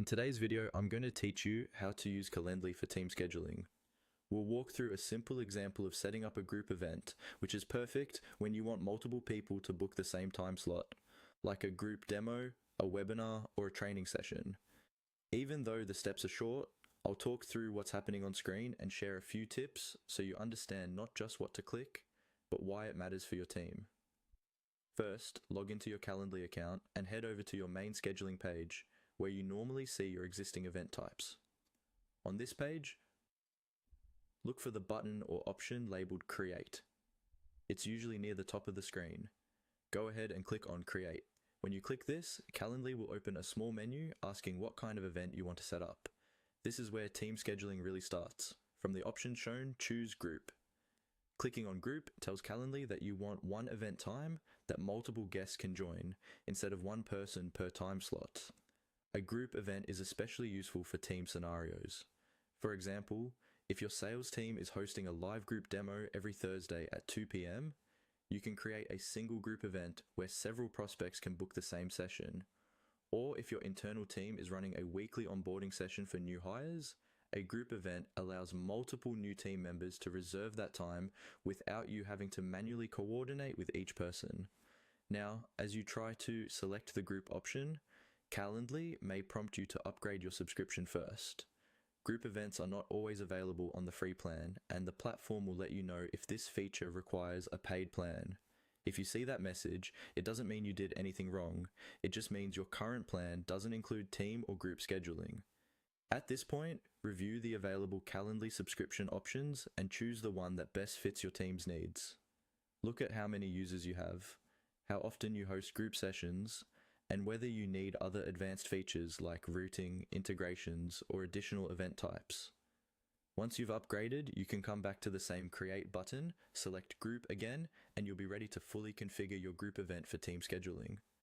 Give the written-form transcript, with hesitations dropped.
In today's video, I'm going to teach you how to use Calendly for team scheduling. We'll walk through a simple example of setting up a group event, which is perfect when you want multiple people to book the same time slot, like a group demo, a webinar, or a training session. Even though the steps are short, I'll talk through what's happening on screen and share a few tips so you understand not just what to click, but why it matters for your team. First, log into your Calendly account and head over to your main scheduling page, where you normally see your existing event types. On this page, look for the button or option labeled Create. It's usually near the top of the screen. Go ahead and click on Create. When you click this, Calendly will open a small menu asking what kind of event you want to set up. This is where team scheduling really starts. From the options shown, choose Group. Clicking on Group tells Calendly that you want one event time that multiple guests can join, instead of one person per time slot. A group event is especially useful for team scenarios. For example, if your sales team is hosting a live group demo every Thursday at 2 p.m., you can create a single group event where several prospects can book the same session. Or if your internal team is running a weekly onboarding session for new hires, a group event allows multiple new team members to reserve that time without you having to manually coordinate with each person. Now, as you try to select the group option, Calendly may prompt you to upgrade your subscription first. Group events are not always available on the free plan, and the platform will let you know if this feature requires a paid plan. If you see that message, it doesn't mean you did anything wrong. It just means your current plan doesn't include team or group scheduling. At this point, review the available Calendly subscription options and choose the one that best fits your team's needs. Look at how many users you have, how often you host group sessions, and whether you need other advanced features like routing, integrations, or additional event types. Once you've upgraded, you can come back to the same Create button, select Group again, and you'll be ready to fully configure your group event for team scheduling.